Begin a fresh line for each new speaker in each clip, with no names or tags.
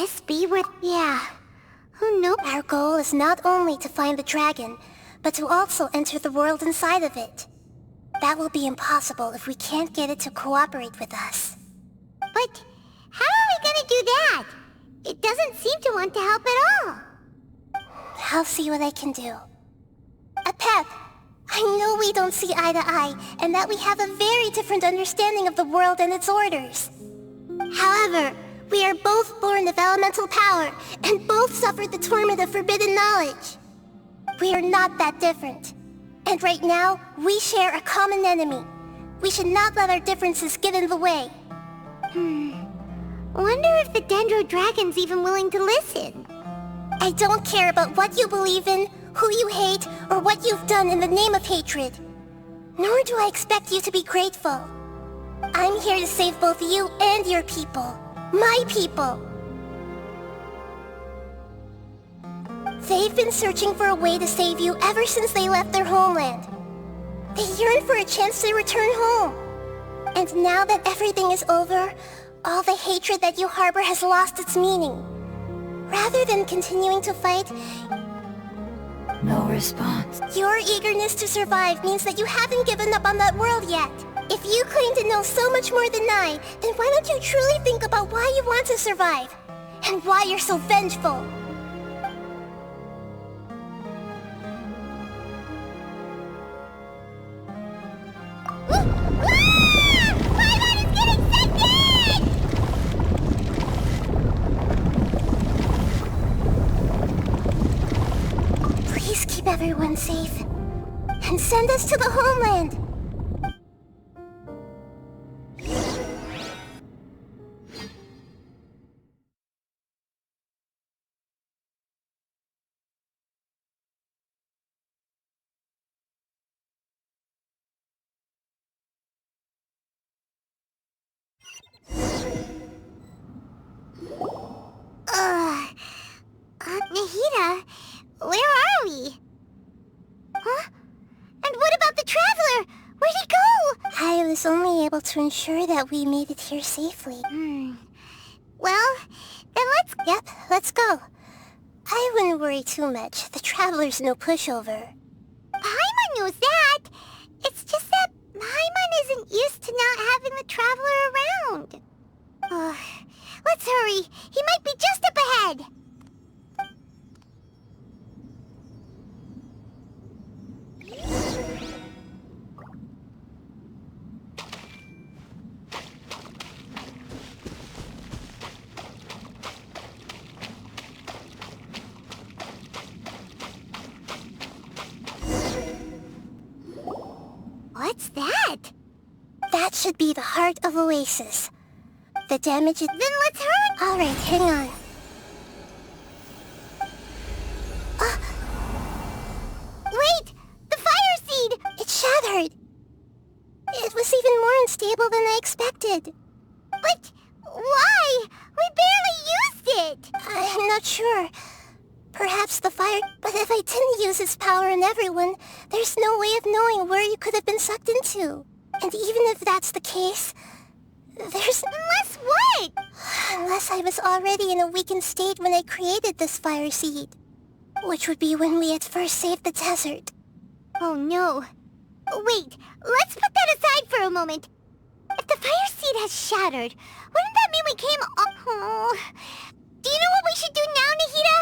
this be where... Yeah. Who knows? Our goal is not only to find the dragon, but to also enter the world inside of it. That will be impossible if we can't get it to cooperate with us. But how are we gonna do that? It doesn't seem to want to help at all. I'll see what I can do. Pep, I know we don't see eye to eye, and that we have a very different understanding of the world and its orders. However, we are both born of elemental power, and both suffered the torment of forbidden knowledge. We are not that different. And right now, we share a common enemy. We should not let our differences get in the way. Wonder if the Dendro Dragon's even willing to listen. I don't care about what you believe in, who you hate, or what you've done in the name of hatred. Nor do I expect you to be grateful. I'm here to save both you and your people. My people. They've been searching for a way to save you ever since they left their homeland. They yearn for a chance to return home. And now that everything is over, all the hatred that you harbor has lost its meaning. Rather than continuing to fight...
No response.
Your eagerness to survive means that you haven't given up on that world yet. If you claim to know so much more than I, then why don't you truly think about why you want to survive? And why you're so vengeful? Please keep everyone safe. And send us to the homeland. Nahida, where are we? Huh? And what about the Traveler? Where'd he go? I was only able to ensure that we made it here safely. Well, then let's go. I wouldn't worry too much. The Traveler's no pushover. Paimon knows that. It's just that Paimon isn't used to not having the Traveler around. Let's hurry. He might be just up ahead. What's that? That should be the heart of Oasis. The damage is... Then let's hurry! Alright, hang on. Wait! The fire seed! It shattered! It was even more unstable than I expected. But why? We barely used it! I'm not sure. Perhaps the fire... But if I didn't use its power on everyone, there's no way of knowing where you could have been sucked into. And even if that's the case, there's... Unless what? Unless I was already in a weakened state when I created this fire seed. Which would be when we had first saved the desert. Oh no. Wait, let's put that aside for a moment. If the fire seed has shattered, wouldn't that mean we came up... Oh. Do you know what we should do now, Nahida?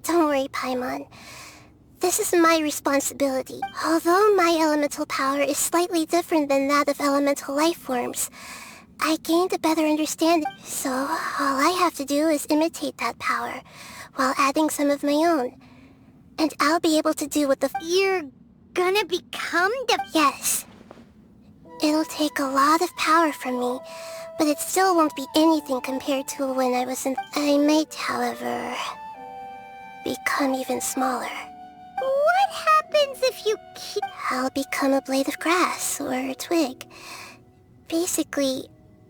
Don't worry, Paimon. This is my responsibility. Although my elemental power is slightly different than that of elemental life forms, I gained a better understanding. So, all I have to do is imitate that power, while adding some of my own. And I'll be able to do what the... You're gonna become the... Yes. It'll take a lot of power from me, but it still won't be anything compared to when I was in... I might, however, become even smaller. What happens if you keep... I'll become a blade of grass, or a twig. Basically,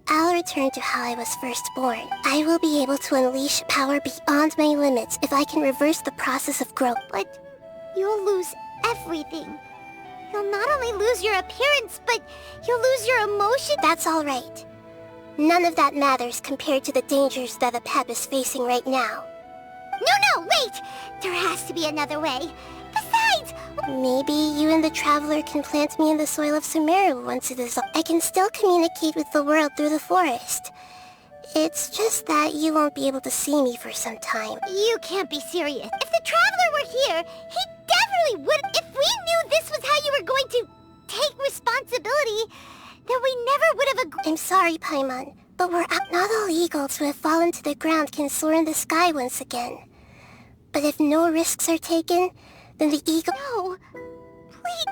I'll return to how I was first born. I will be able to unleash power beyond my limits if I can reverse the process of growth. But you'll lose everything. You'll not only lose your appearance, but you'll lose your emotion. That's all right. None of that matters compared to the dangers that the Pep is facing right now.
No, wait! There has to be another way. Besides...
Maybe you and the Traveler can plant me in the soil of Sumeru once it is... I can still communicate with the world through the forest. It's just that you won't be able to see me for some time.
You can't be serious. If the Traveler were here, he definitely would... If we knew this was how you were going to take responsibility, then we never would have agreed.
I'm sorry, Paimon, but not all eagles who have fallen to the ground can soar in the sky once again. But if no risks are taken, then the eagle...
No, please...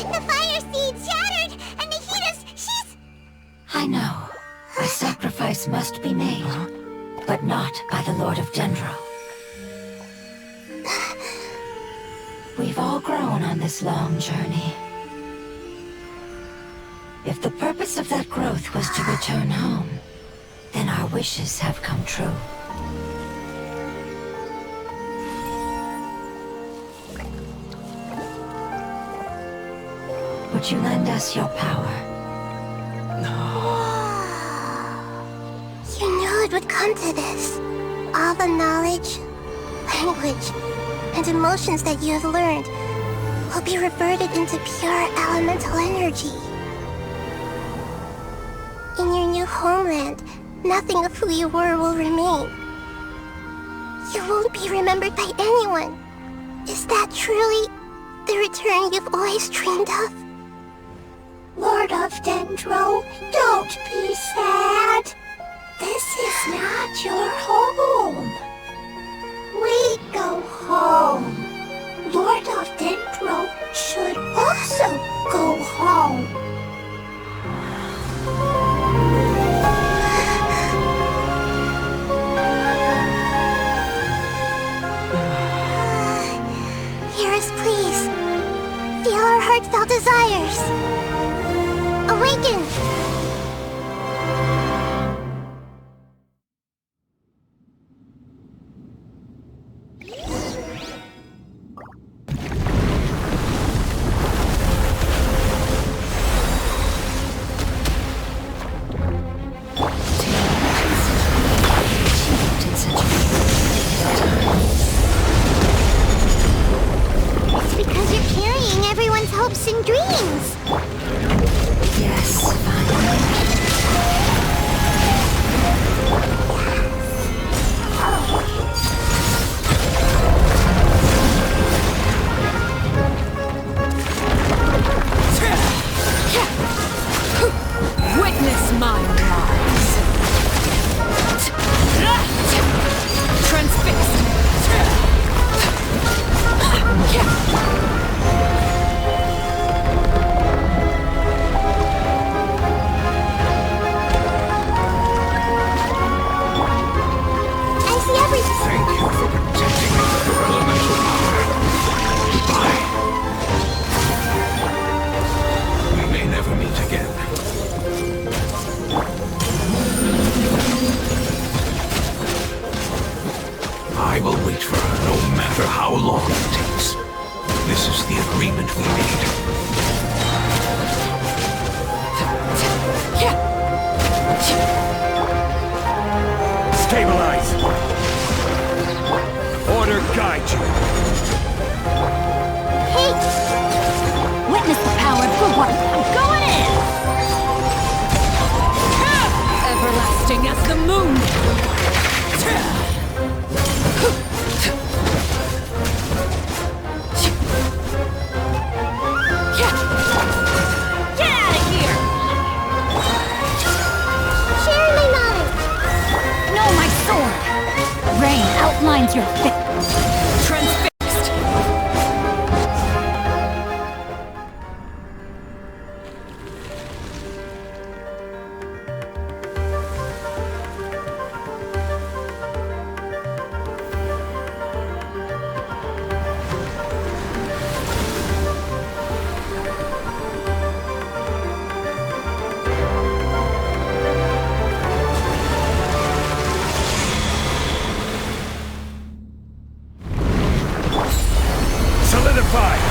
The fire seed shattered, and the heat she's...
I know. A sacrifice must be made, but not by the Lord of Dendro. We've all grown on this long journey. If the purpose of that growth was to return home, then our wishes have come true. Would you lend us your power?
You knew it would come to this. All the knowledge, language, and emotions that you have learned will be reverted into pure elemental energy. In your new homeland, nothing of who you were will remain. You won't be remembered by anyone. Is that truly the return you've always dreamed of?
Lord of Dendro, don't be sad. This is not your home. We go home. Lord of Dendro should also go home.
Hear us, please. Feel our heartfelt desires. Awaken!
It's because you're carrying everyone's hopes and dreams.
Yes, finally.
Witness my rise. Transfixed.
I see everything.
Thank you for protecting me with your elemental power. Goodbye. We may never meet again. I will wait for her no matter how long it takes. This is the agreement we made.
Stabilize! Order guide you!
Hey!
Witness the power for what? I'm going in! Everlasting as the moon! Get out of here!
Share my knowledge.
No, my sword! Rain outlines your fate.
purified!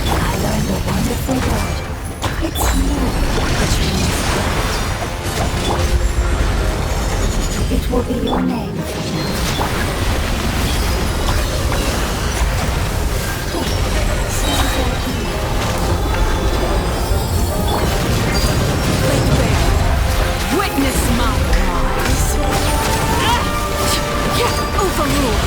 I learned a wonderful word. It's more, which means great. It will be your name from now on.
Witness my rise. Overruled.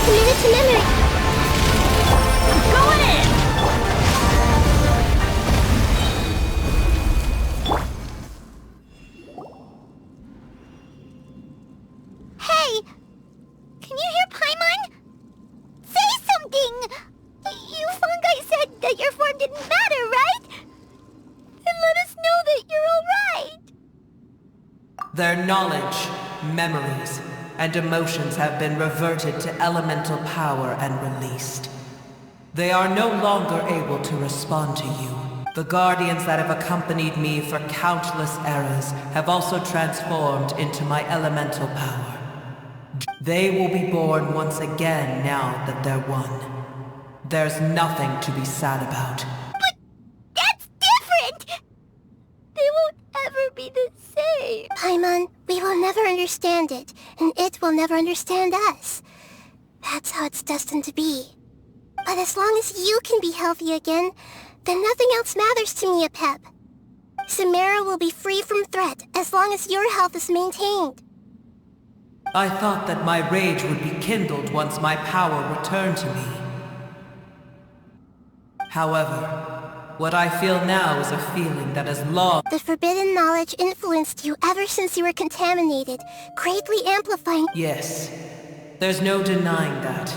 Committed to memory.
Going in.
Hey! Can you hear Paimon? Say something! You fungi said that your form didn't matter, right? Then let us know that you're alright!
Their knowledge, memories, and emotions have been reverted to elemental power and released. They are no longer able to respond to you. The guardians that have accompanied me for countless eras have also transformed into my elemental power. They will be born once again now that they're one. There's nothing to be sad about.
But that's different! They won't ever be the same.
Paimon, we will never understand it, and it will never understand us. That's how it's destined to be. But as long as you can be healthy again, then nothing else matters to me, Apep. Samara will be free from threat as long as your health is maintained.
I thought that my rage would be kindled once my power returned to me. However, what I feel now is a feeling that has long...
The forbidden knowledge influenced you ever since you were contaminated, greatly amplifying...
Yes, there's no denying that.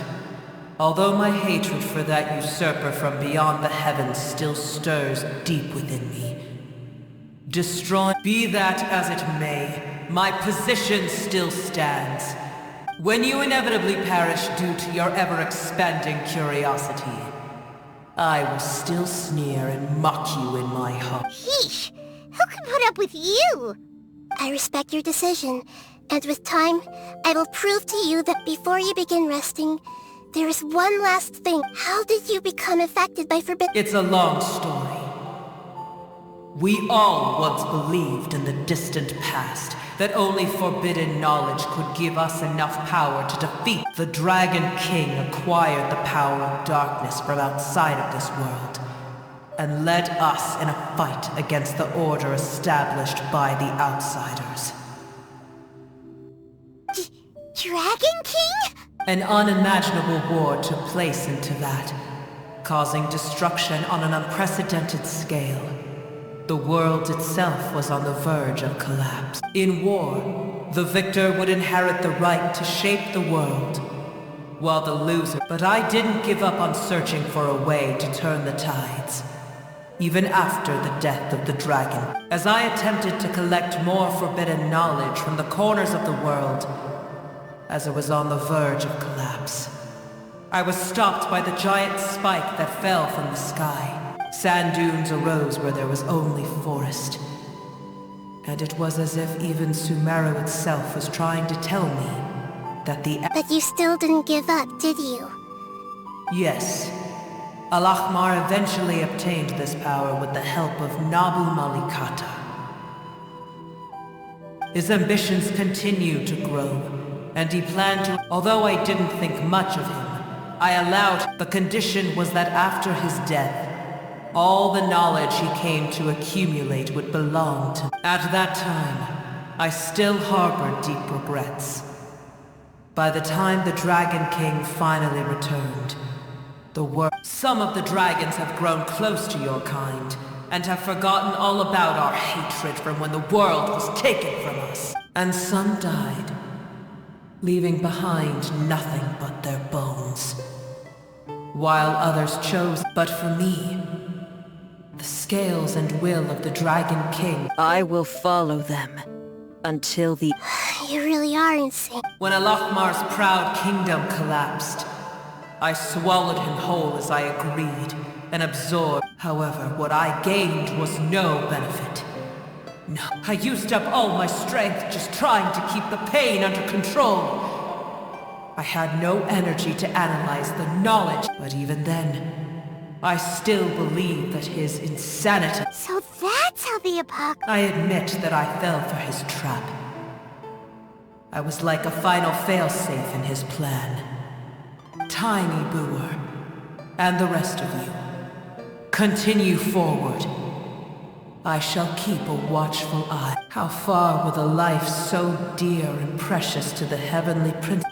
Although my hatred for that usurper from beyond the heavens still stirs deep within me. Destroy... Be that as it may, my position still stands. When you inevitably perish due to your ever-expanding curiosity, I will still sneer and mock you in my heart.
Yeesh! Who can put up with you?
I respect your decision, and with time, I will prove to you that before you begin resting, there is one last thing. How did you become affected by forbidden...
It's a long story. We all once believed in the distant past that only forbidden knowledge could give us enough power to defeat. The Dragon King acquired the power of darkness from outside of this world, and led us in a fight against the order established by the outsiders.
Dragon King?
An unimaginable war took place into that, causing destruction on an unprecedented scale. The world itself was on the verge of collapse. In war, the victor would inherit the right to shape the world, while the loser... But I didn't give up on searching for a way to turn the tides, even after the death of the dragon. As I attempted to collect more forbidden knowledge from the corners of the world, as it was on the verge of collapse, I was stopped by the giant spike that fell from the sky. Sand dunes arose where there was only forest. And it was as if even Sumeru itself was trying to tell me that the...
But you still didn't give up, did you?
Yes. Al-Ahmar eventually obtained this power with the help of Nabu Malikata. His ambitions continued to grow, and he planned to... Although I didn't think much of him, I allowed... The condition was that after his death, all the knowledge he came to accumulate would belong to... At that time, I still harbored deep regrets. By the time the Dragon King finally returned, the world... Some of the dragons have grown close to your kind, and have forgotten all about our hatred from when the world was taken from us. And some died, leaving behind nothing but their bones. While others chose... But for me, the scales and will of the Dragon King...
I will follow them until the...
You really are insane.
When Al-Ahmar's proud kingdom collapsed, I swallowed him whole as I agreed, and absorbed. However, what I gained was no benefit. No, I used up all my strength just trying to keep the pain under control. I had no energy to analyze the knowledge, but even then, I still believe that his insanity...
So that's how the apocalypse...
I admit that I fell for his trap. I was like a final failsafe in his plan. Tiny Booer, and the rest of you, continue forward. I shall keep a watchful eye. How far will the life so dear and precious to the heavenly prince...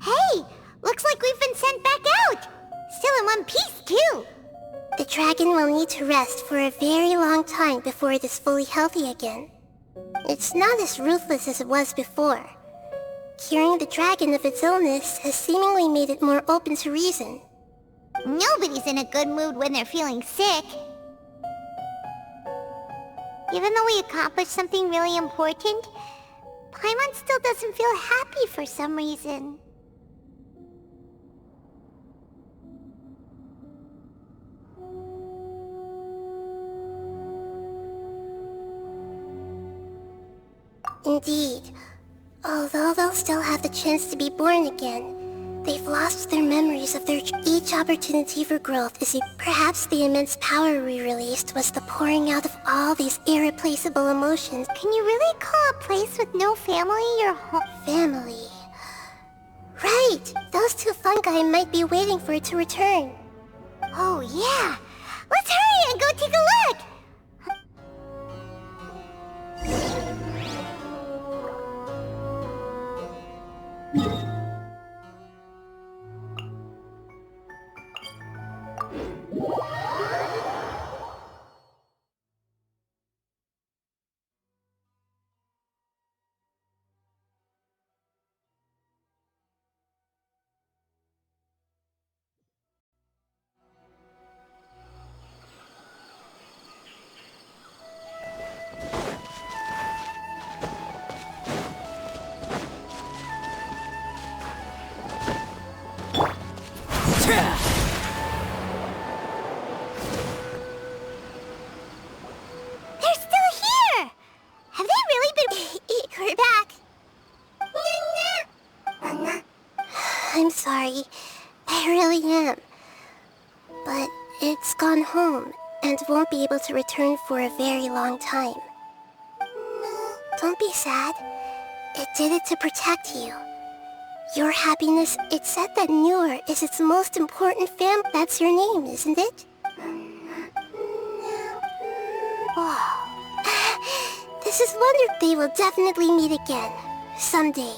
Hey! Looks like we've been sent back out! Still in one piece, too!
The dragon will need to rest for a very long time before it is fully healthy again. It's not as ruthless as it was before. Curing the dragon of its illness has seemingly made it more open to reason.
Nobody's in a good mood when they're feeling sick. Even though we accomplished something really important, Paimon still doesn't feel happy for some reason.
Indeed. Although they'll still have the chance to be born again, they've lost their memories of each opportunity for growth is perhaps the immense power we released was the pouring out of all these irreplaceable emotions.
Can you really call a place with no family your home?
Family. Right! Those two fungi might be waiting for it to return.
Oh yeah! Let's hurry and go take a look! They're still here! Have they really been...
We're back! I'm sorry. I really am. But it's gone home, and won't be able to return for a very long time. Don't be sad. It did it to protect you. Your happiness, it's said that Newer is its most important family. That's your name, isn't it? Oh. This is wonderful. They will definitely meet again. Someday.